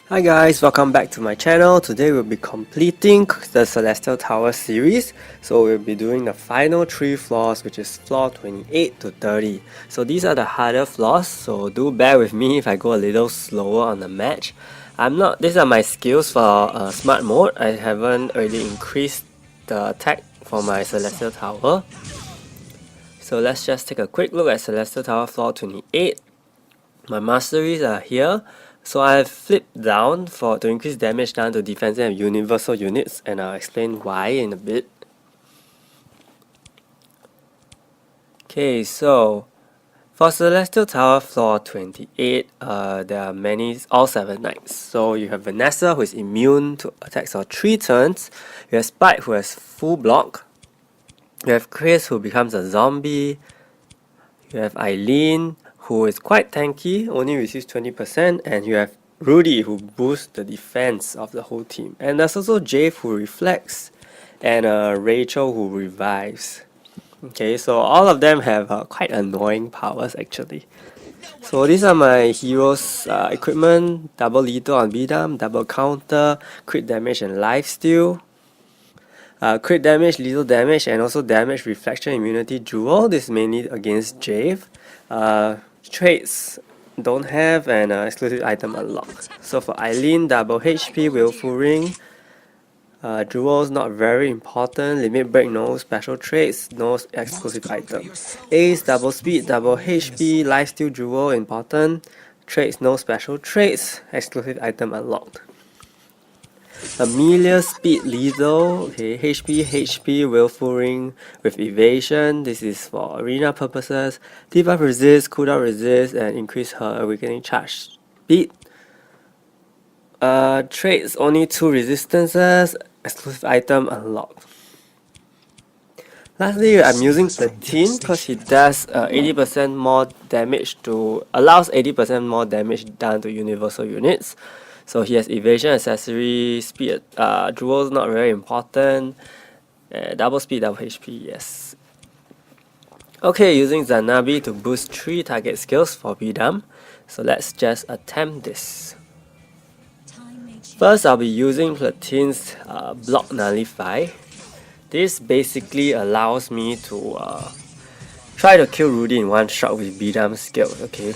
Hi guys, welcome back to my channel. Today we'll be completing the Celestial Tower series. So we'll be doing the final 3 floors, which is floor 28 to 30. So these are the harder floors, so do bear with me if I go a little slower on the match. These are my skills for smart mode. I haven't really increased the attack for my Celestial Tower. So let's just take a quick look at Celestial Tower floor 28. My masteries are here. So I've flipped down to increase damage down to defensive and universal units, and I'll explain why in a bit. Okay, so for Celestial Tower floor 28, there are all 7 knights. So you have Vanessa, who is immune to attacks of 3 turns. You have Spike, who has full block. You have Chris, who becomes a zombie. You have Eileen, who is quite tanky, only receives 20%, and you have Rudy, who boosts the defense of the whole team. And there's also Jave, who reflects, and Rachel, who revives. Okay, so all of them have quite annoying powers actually. So these are my heroes' equipment: double lethal on Bidam, double counter, crit damage and lifesteal. Crit damage, lethal damage, and also damage reflection immunity dual. This is mainly against Jave. Traits don't have an exclusive item unlocked. So for Eileen, double HP, Willful Ring. Duals not very important. Limit break, no special traits, no exclusive item. Ace, double speed, double HP, lifesteal dual important. Traits, no special traits, exclusive item unlocked. Amelia, speed lethal, okay, HP, Willful Ring with evasion. This is for arena purposes. Debuff resist, cooldown resist, and increase her awakening charge speed. Traits only 2 resistances, exclusive item unlocked. Lastly, I'm using Platine because he does 80% more damage allows 80% more damage done to universal units. So he has evasion, accessory, speed, duals not very important, double speed, double HP, yes. Okay, using Zanabi to boost 3 target skills for Bidam. So let's just attempt this. First, I'll be using Platine's block nullify. This basically allows me to try to kill Rudy in one shot with Bidam's skills, okay?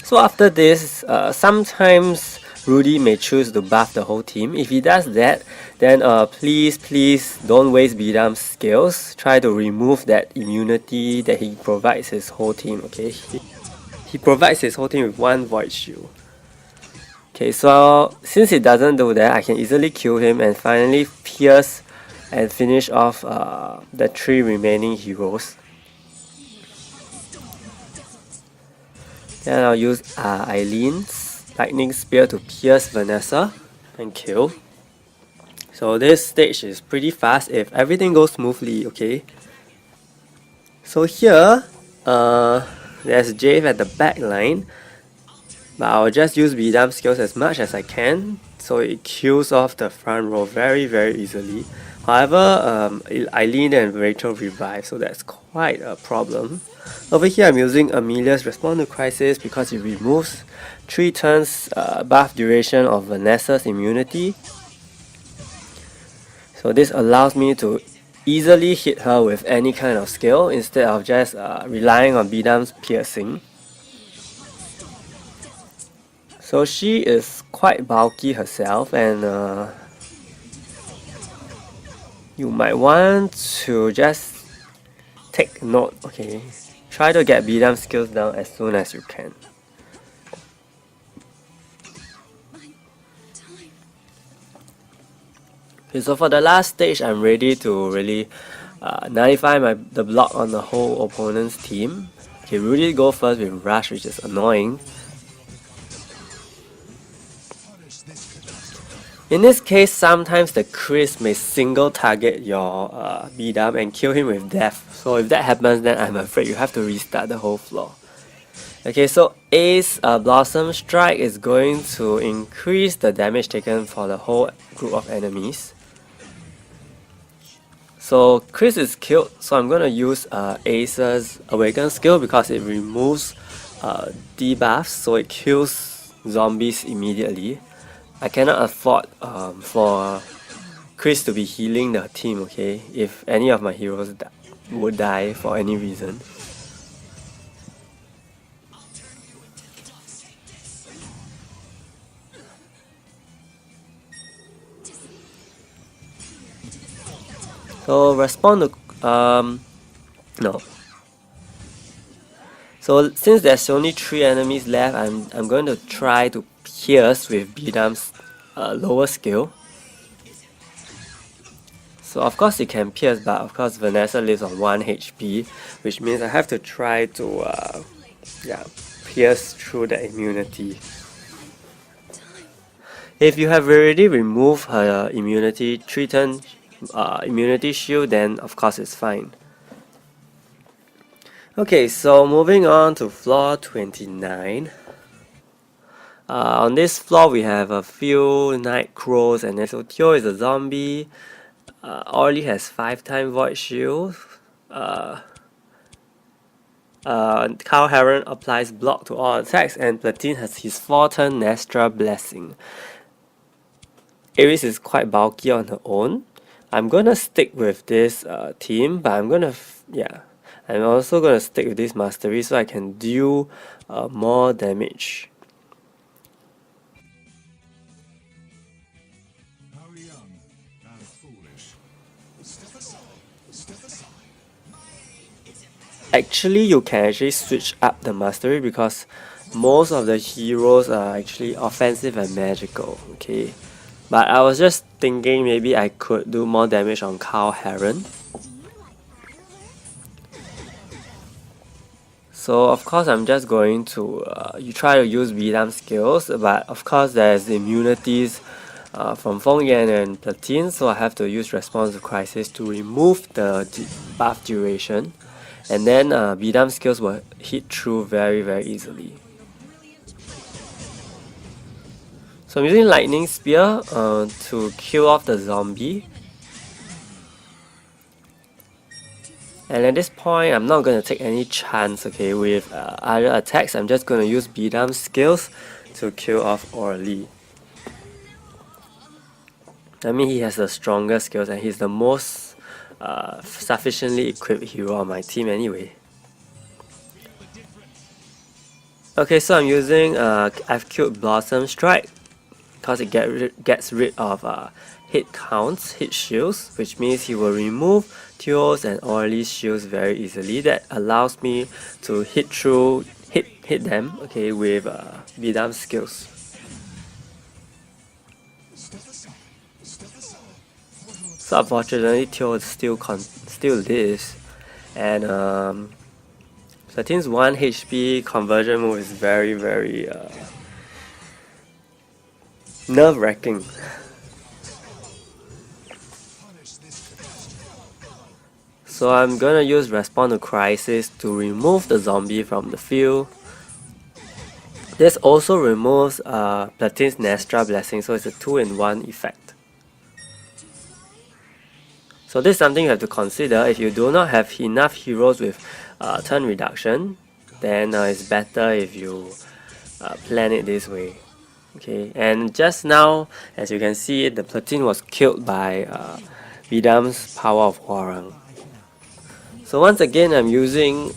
So after this, sometimes Rudy may choose to buff the whole team. If he does that, then please don't waste Bidam's skills. Try to remove that immunity that he provides his whole team, okay? He provides his whole team with 1 void shield. Okay, so since he doesn't do that, I can easily kill him and finally pierce and finish off the 3 remaining heroes. Then I'll use Eileen's lightning spear to pierce Vanessa and kill. So this stage is pretty fast if everything goes smoothly, okay? So here, there's Jave at the back line, but I'll just use Bidam's skills as much as I can, so it kills off the front row very easily. However, Eileen and Rachel revive, so that's quite a problem. Over here I'm using Amelia's Respond to Crisis because it removes 3 turns buff duration of Vanessa's immunity. So this allows me to easily hit her with any kind of skill instead of just relying on Bidam's piercing. So she is quite bulky herself, and you might want to just take note, okay? Try to get Bidam's skills down as soon as you can. Okay, so for the last stage, I'm ready to really nullify the block on the whole opponent's team. Okay, Rudy go first with Rush, which is annoying. In this case, sometimes the Chris may single target your Bidam and kill him with death. So if that happens, then I'm afraid you have to restart the whole floor. Okay, so Ace Blossom Strike is going to increase the damage taken for the whole group of enemies. So Chris is killed, so I'm gonna use Ace's Awaken skill because it removes debuffs, so it kills zombies immediately. I cannot afford for Chris to be healing the team, okay? If any of my heroes would die for any reason. So respond to no. So since there's only 3 enemies left, I'm going to try to pierce with Bidam's lower skill. So of course it can pierce, but of course Vanessa lives on 1 HP, which means I have to try to pierce through the immunity. If you have already removed her immunity 3-turn immunity shield, then of course it's fine. Okay, so moving on to floor 29. On this floor we have a few night crows, and then so Teo is a zombie. Orly has 5-time void shield. Cow Heron applies block to all attacks, and Platine has his 4-turn Nestra Blessing. Ares is quite bulky on her own. I'm gonna stick with this team, but I'm also gonna stick with this Mastery so I can deal more damage. Actually, you can actually switch up the Mastery because most of the heroes are actually offensive and magical, okay? But I was just thinking maybe I could do more damage on Cow Heron. So of course I'm just going to you try to use Bidam skills, but of course there's immunities from Feng Yan and Platine, so I have to use Response to Crisis to remove the buff duration, and then Bidam skills will hit through very easily. So I'm using Lightning Spear to kill off the zombie. And at this point, I'm not going to take any chance, okay, with other attacks. I'm just going to use Bidam's skills to kill off Orly. I mean, he has the strongest skills and he's the most sufficiently equipped hero on my team anyway. Okay, so I'm using, I've killed Blossom Strike because it gets rid of hit counts, hit shields, which means he will remove Teo's and Orly's shields very easily. That allows me to hit them, okay, with Bidam's skills. So unfortunately, Teo still lives, and Platine's 1 HP conversion move is very nerve-wracking. So I'm gonna use Respond to Crisis to remove the zombie from the field. This also removes Platine's Nestra Blessing, so it's a 2-in-1 effect. So this is something you have to consider. If you do not have enough heroes with turn reduction, then it's better if you plan it this way. Okay, and just now, as you can see, the Platine was killed by Bidam's Power of Hwarang. So once again, I'm using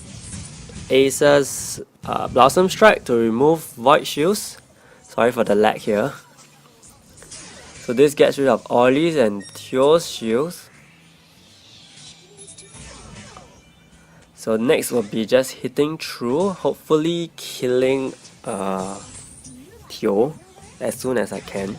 Ace's Blossom Strike to remove Void Shields. Sorry for the lag here. So this gets rid of Orly's and Teo's shields. So next will be just hitting through, hopefully killing Teo as soon as I can.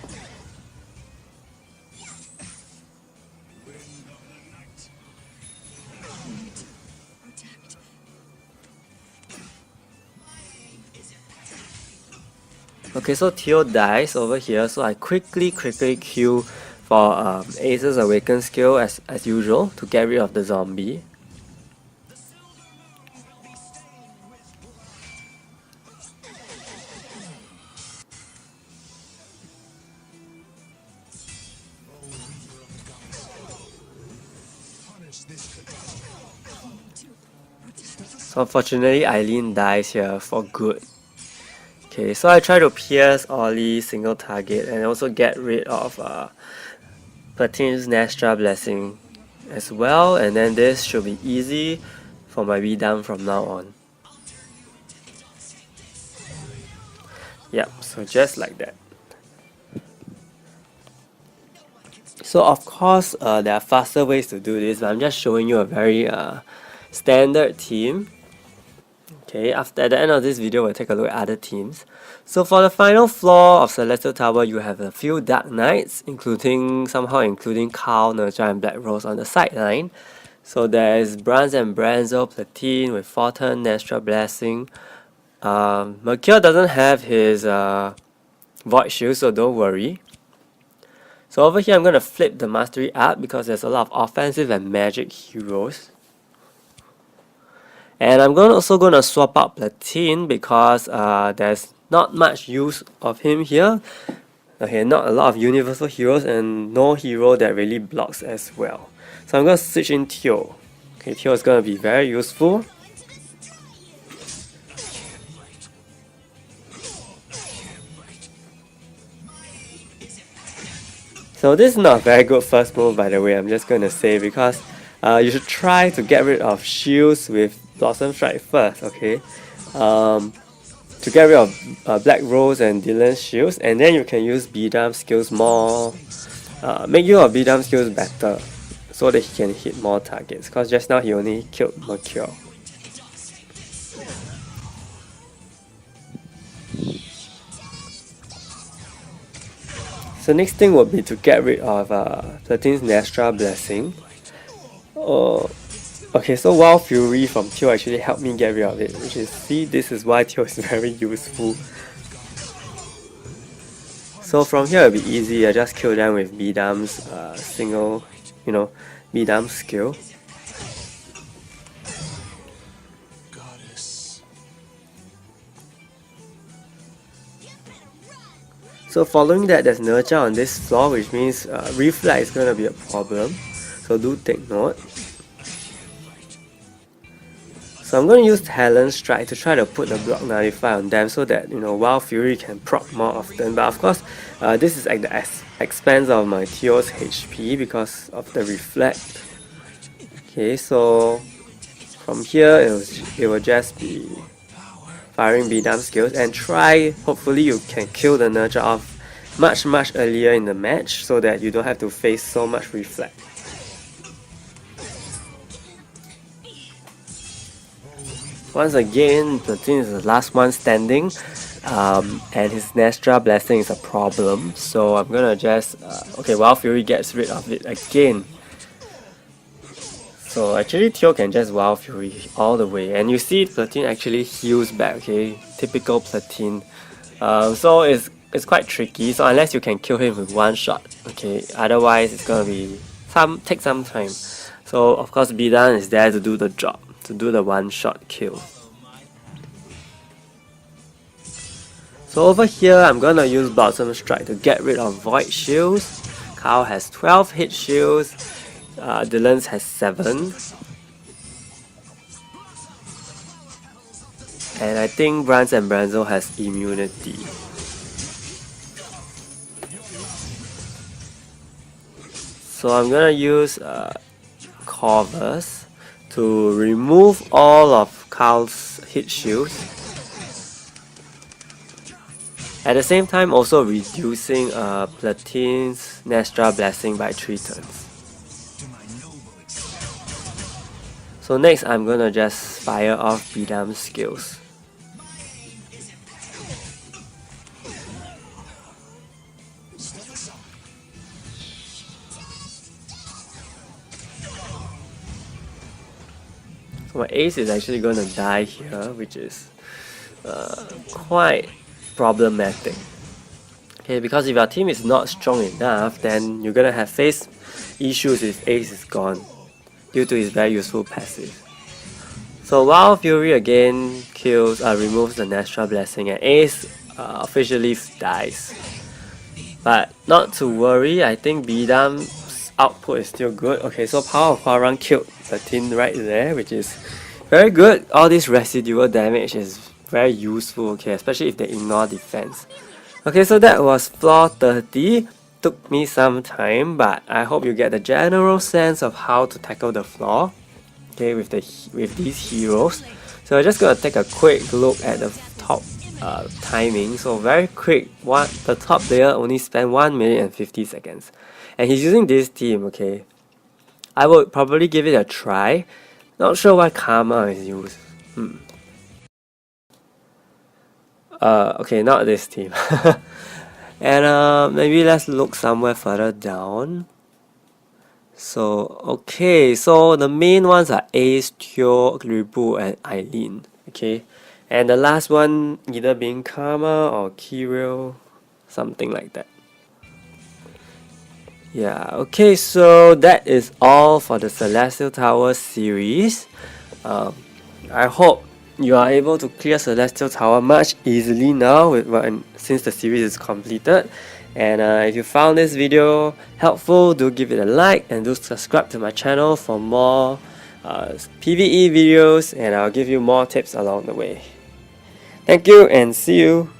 Okay, so Teo dies over here, so I quickly queue for Ace's Awaken skill as usual to get rid of the zombie. So unfortunately, Eileen dies here for good. Okay, so I try to pierce Ollie single target and also get rid of Platin's Nestra Blessing as well, and then this should be easy for my B down from now on. Yep, so just like that. So of course there are faster ways to do this, but I'm just showing you a very standard team. Okay, at the end of this video we'll take a look at other teams. So for the final floor of Celestial Tower, you have a few Dark Knights, somehow including Carl, Nurture and Black Rose on the sideline. So there's Bronze and Branzo, Platine with Fortin, Nestra Blessing. Mercure doesn't have his Void Shield, so don't worry. So over here I'm going to flip the Mastery up because there's a lot of offensive and magic heroes. And I'm also going to swap out Platine because there's not much use of him here. Okay, not a lot of universal heroes and no hero that really blocks as well. So I'm going to switch in Teo. Okay, Teo is going to be very useful. So this is not a very good first move, by the way, I'm just going to say, because you should try to get rid of shields with Blossom Strike first, okay? To get rid of Black Rose and Dylan's shields, and then you can use Bidam skills more, make use of Bidam skills better, so that he can hit more targets, because just now he only killed Mercure. So next thing would be to get rid of Platine's Nestra Blessing. Okay, so Wild Fury from Teo actually helped me get rid of it, which is, see, this is why Teo is very useful. So from here it'll be easy, I just kill them with Bidam's single, Bidam's skill. So following that, there's Nurture on this floor, which means Reflect is going to be a problem, so do take note. So I'm going to use Talon Strike to try to put the block nullify on them so that Wild Fury can proc more often. But of course, this is at the expense of my Teo's HP because of the Reflect. Okay, so from here it will just be firing Bidam skills and hopefully you can kill the Nurture off much earlier in the match so that you don't have to face so much Reflect. Once again, Platine is the last one standing, and his Nestra Blessing is a problem, so I'm gonna just okay, Wild Fury gets rid of it again. So actually Teo can just Wild Fury all the way, and you see Platine actually heals back, okay, typical Platine. So it's quite tricky, so unless you can kill him with one shot, okay, otherwise it's gonna be take some time. So of course Bidam is there to do the job, to do the one shot kill. So over here I'm gonna use Blossom Strike to get rid of Void Shields. Carl has 12 hit shields, Dylan's has 7. And I think Bronze and Branzo has immunity. So I'm gonna use Corvus to remove all of Carl's hit shields. At the same time also reducing Platine's Nestra Blessing by 3 turns. So next I'm gonna just fire off Bidam's skills. So my ace is actually gonna die here, which is quite problematic. Okay, because if your team is not strong enough, then you're gonna have face issues if ace is gone, due to his very useful passive. So Wild Fury again removes the Nestra Blessing, and ace officially dies. But not to worry, I think Bidam's output is still good. Okay, so Power of Huarang killed Platine right there, which is very good. All this residual damage is very useful, okay, especially if they ignore defense. Okay, so that was floor 30. Took me some time, but I hope you get the general sense of how to tackle the floor, okay, with these heroes. So I'm just gonna take a quick look at the top timing. So very quick. The top player only spent 1 minute and 50 seconds, and he's using this team. Okay, I would probably give it a try. Not sure what karma is used. Okay, not this team. And maybe let's look somewhere further down. So okay, so the main ones are Ace, Teo, Ribu, and Eileen. Okay, and the last one either being Karma or Kirill, something like that. Yeah, okay, so that is all for the Celestial Tower series. I hope you are able to clear Celestial Tower much easily now since the series is completed. And if you found this video helpful, do give it a like and do subscribe to my channel for more PvE videos, and I'll give you more tips along the way. Thank you and see you!